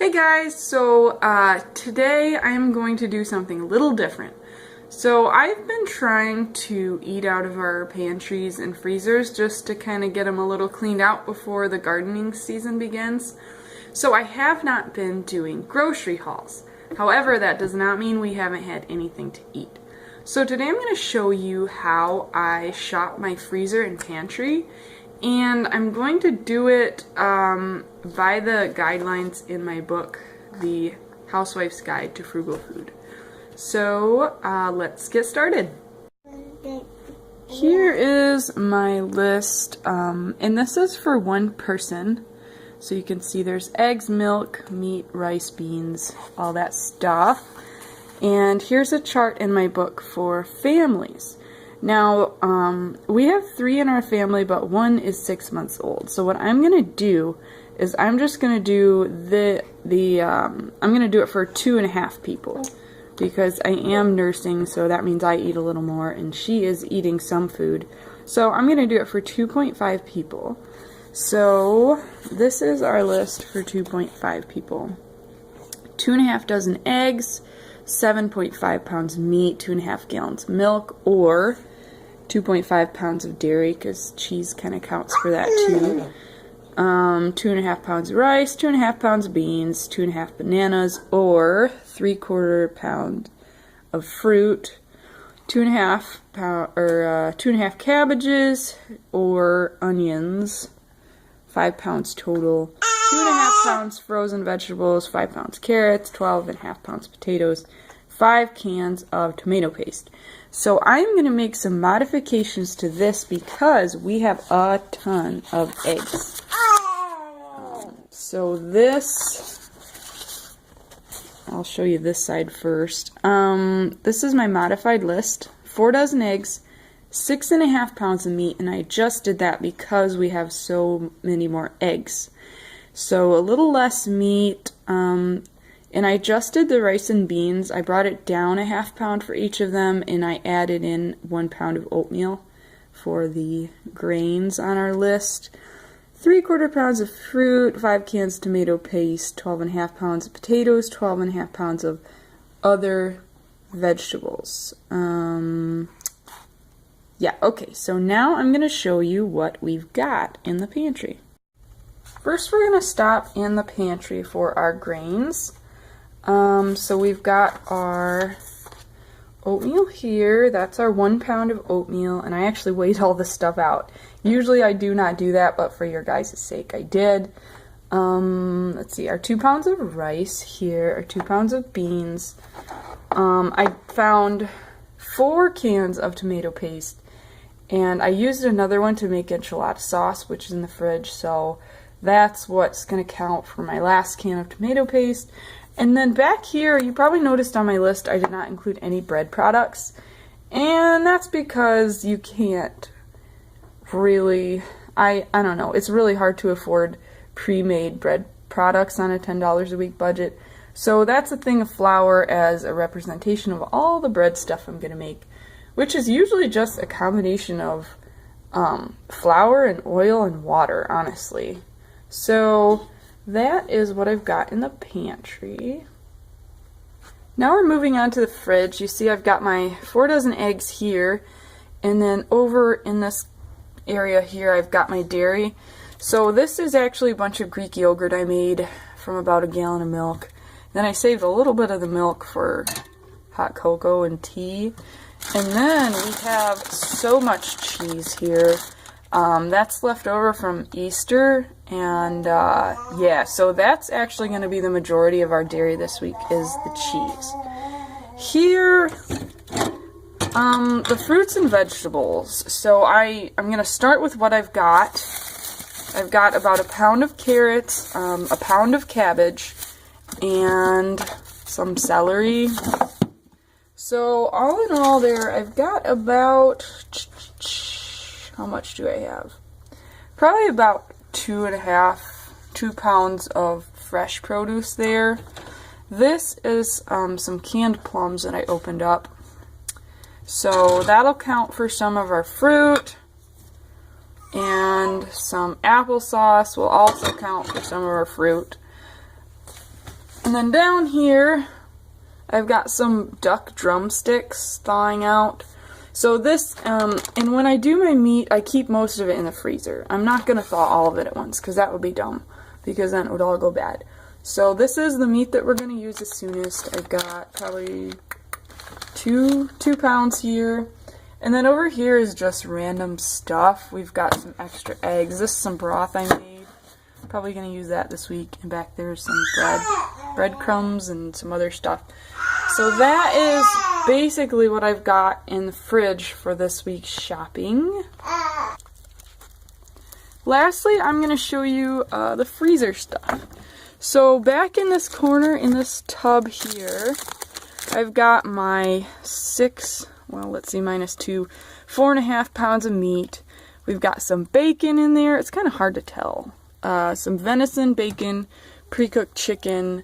Hey guys, so today I'm going to do something a little different. So I've been trying to eat out of our pantries and freezers just to kind of get them a little cleaned out before the gardening season begins. So I have not been doing grocery hauls. However, that does not mean we haven't had anything to eat. So today I'm going to show you how I shop my freezer and pantry, and I'm going to do it by the guidelines in my book, The Housewife's Guide to Frugal Food. So let's get started. Here is my list, and this is for one person. So you can see there's eggs, milk, meat, rice, beans, all that stuff. And here's a chart in my book for families. Now, we have 3 in our family, but 1 is 6 months old. So what I'm gonna do is I'm just gonna do I'm gonna do it for 2.5 people because I am nursing, so that means I eat a little more, and she is eating some food. So I'm gonna do it for 2.5 people. So this is our list for 2.5 people. 2.5 dozen eggs, 7.5 pounds meat, 2.5 gallons milk, or 2.5 pounds of dairy, because cheese kind of counts for that too. 2.5 pounds of rice, 2.5 pounds of beans, 2.5 bananas, or 3/4 pound of fruit, 2.5 cabbages or onions, 5 pounds total, 2.5 pounds frozen vegetables, 5 pounds carrots, 12.5 pounds potatoes, 5 cans of tomato paste. So I'm going to make some modifications to this because we have a ton of eggs. So this, I'll show you this side first. This is my modified list. 4 dozen eggs, 6.5 pounds of meat, and I just did that because we have so many more eggs. So a little less meat, and I adjusted the rice and beans. I brought it down 1/2 pound for each of them, and I added in 1 pound of oatmeal for the grains on our list. 3/4 pounds of fruit, 5 cans of tomato paste, 12.5 pounds of potatoes, 12.5 pounds of other vegetables. Yeah, okay, so now I'm going to show you what we've got in the pantry. First, we're going to stop in the pantry for our grains. So we've got our oatmeal here. That's our 1 pound of oatmeal, and I actually weighed all this stuff out. Usually I do not do that, but for your guys' sake I did. Let's see, our 2 pounds of rice here, our 2 pounds of beans. I found 4 cans of tomato paste, and I used another one to make enchilada sauce, which is in the fridge, so that's what's going to count for my last can of tomato paste. And then back here, you probably noticed on my list I did not include any bread products, and that's because you can't really, I don't know, it's really hard to afford pre-made bread products on a $10 a week budget. So that's a thing of flour as a representation of all the bread stuff I'm going to make, which is usually just a combination of flour and oil and water, honestly. So that is what I've got in the pantry. Now we're moving on to the fridge. You see I've got my 4 dozen eggs here, and then over in this area here I've got my dairy. So this is actually a bunch of Greek yogurt I made from about 1 gallon of milk. Then I saved a little bit of the milk for hot cocoa and tea. And then we have so much cheese here. That's left over from Easter, and yeah, so that's actually going to be the majority of our dairy this week is the cheese. Here, the fruits and vegetables. So I'm going to start with what I've got. I've got about 1 pound of carrots, 1 pound of cabbage, and some celery. So all in all there, I've got about, how much do I have? Probably about 2 pounds of fresh produce there. This is some canned plums that I opened up. So that'll count for some of our fruit. And some applesauce will also count for some of our fruit. And then down here, I've got some duck drumsticks thawing out. So this, and when I do my meat, I keep most of it in the freezer. I'm not going to thaw all of it at once, because that would be dumb, because then it would all go bad. So this is the meat that we're going to use the soonest. I've got probably two pounds here. And then over here is just random stuff. We've got some extra eggs. This is some broth I made. Probably going to use that this week. And back there's some breadcrumbs and some other stuff. So that is basically what I've got in the fridge for this week's shopping. Lastly, I'm going to show you the freezer stuff. So back in this corner, in this tub here, I've got my minus 2, 4.5 pounds of meat. We've got some bacon in there. It's kind of hard to tell. Some venison, bacon, pre-cooked chicken.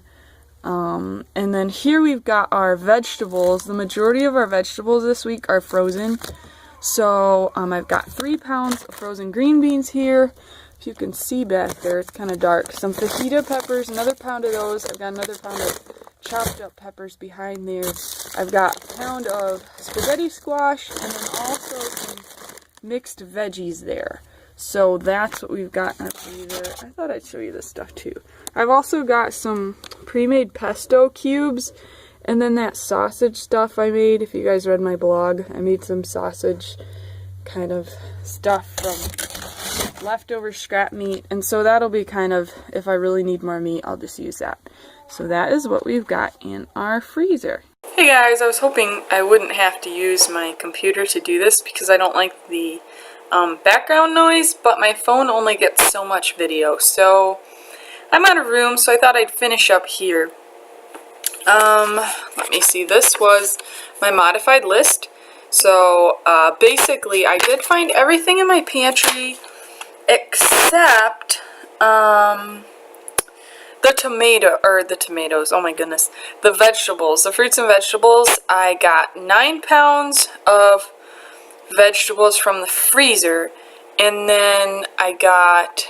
And then here we've got our vegetables. The majority of our vegetables this week are frozen. So I've got 3 pounds of frozen green beans here. If you can see back there, it's kind of dark. Some fajita peppers, another pound of those. I've got another pound of chopped up peppers behind there. I've got a pound of spaghetti squash and then also some mixed veggies there. So that's what we've got in our freezer. I thought I'd show you this stuff too. I've also got some pre-made pesto cubes and then that sausage stuff I made. If you guys read my blog, I made some sausage kind of stuff from leftover scrap meat. And so that'll be kind of, if I really need more meat, I'll just use that. So that is what we've got in our freezer. Hey guys, I was hoping I wouldn't have to use my computer to do this because I don't like the background noise, but my phone only gets so much video. So I'm out of room, so I thought I'd finish up here. Let me see, this was my modified list. So basically I did find everything in my pantry except the tomatoes, oh my goodness, the vegetables, the fruits and vegetables. I got 9 pounds of vegetables from the freezer, and then I got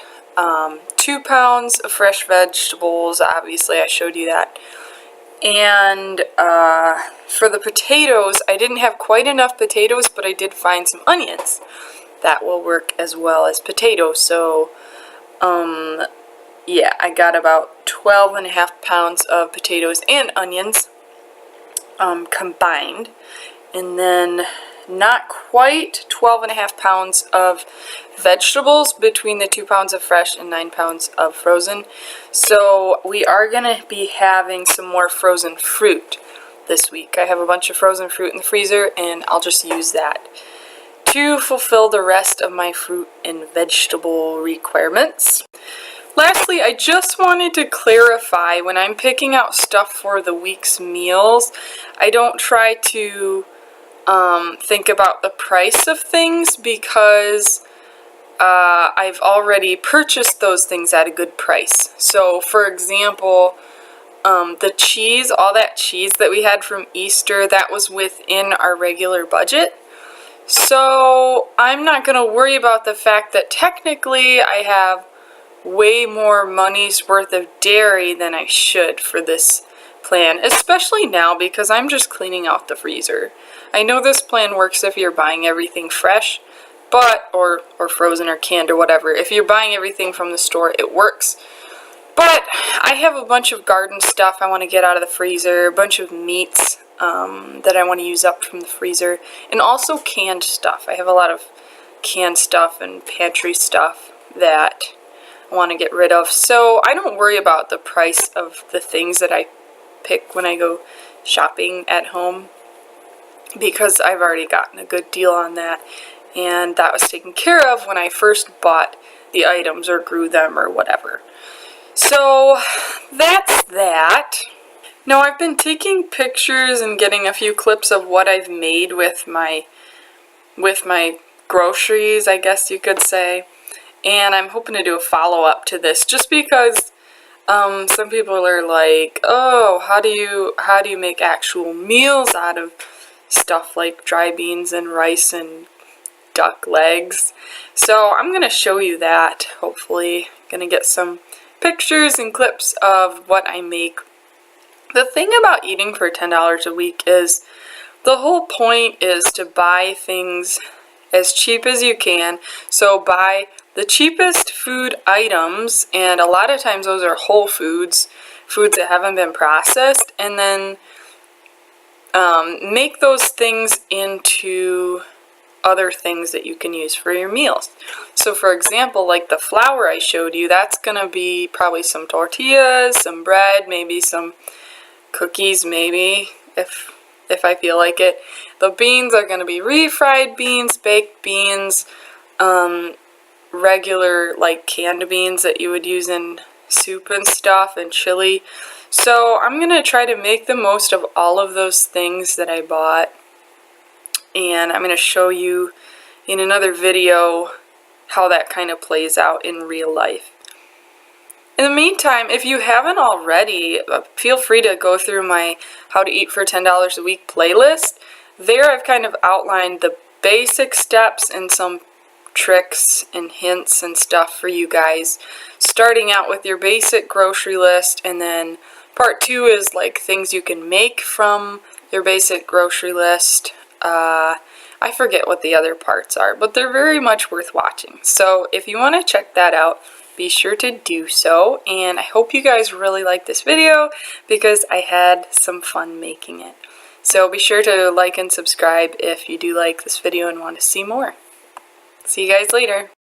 2 pounds of fresh vegetables. Obviously I showed you that. And for the potatoes, I didn't have quite enough potatoes, but I did find some onions that will work as well as potatoes. So yeah, I got about 12.5 pounds of potatoes and onions combined, and then not quite 12.5 pounds of vegetables between the 2 pounds of fresh and 9 pounds of frozen. So we are going to be having some more frozen fruit this week. I have a bunch of frozen fruit in the freezer, and I'll just use that to fulfill the rest of my fruit and vegetable requirements. Lastly, I just wanted to clarify, when I'm picking out stuff for the week's meals, I don't try to think about the price of things, because I've already purchased those things at a good price. So for example, the cheese, all that cheese that we had from Easter, that was within our regular budget. So I'm not going to worry about the fact that technically I have way more money's worth of dairy than I should for this plan, especially now because I'm just cleaning out the freezer. I know this plan works if you're buying everything fresh, but or frozen or canned or whatever. If you're buying everything from the store, it works. But I have a bunch of garden stuff I want to get out of the freezer, a bunch of meats that I want to use up from the freezer, and also canned stuff. I have a lot of canned stuff and pantry stuff that I want to get rid of. So I don't worry about the price of the things that I pick when I go shopping at home, because I've already gotten a good deal on that, and that was taken care of when I first bought the items or grew them or whatever. So that's that. Now I've been taking pictures and getting a few clips of what I've made with my groceries, I guess you could say. And I'm hoping to do a follow-up to this, just because some people are like, oh, how do you make actual meals out of stuff like dry beans and rice and duck legs? So I'm going to show you that, hopefully. Going to get some pictures and clips of what I make The thing about eating for $10 a week is the whole point is to buy things as cheap as you can. So buy the cheapest food items, and a lot of times those are whole foods, foods that haven't been processed, and then make those things into other things that you can use for your meals. So for example, like the flour I showed you, that's gonna be probably some tortillas, some bread, maybe some cookies, maybe if I feel like it. The beans are gonna be refried beans, baked beans, regular like canned beans that you would use in soup and stuff and chili. So I'm gonna try to make the most of all of those things that I bought, and I'm gonna show you in another video how that kind of plays out in real life. In the meantime, if you haven't already, feel free to go through my How to Eat for $10 a Week playlist. There I've kind of outlined the basic steps and some tricks and hints and stuff for you guys, starting out with your basic grocery list, and then part 2 is like things you can make from your basic grocery list. I forget what the other parts are, but they're very much worth watching. So if you want to check that out, be sure to do so, and I hope you guys really like this video because I had some fun making it. So be sure to like and subscribe if you do like this video and want to see more. See you guys later.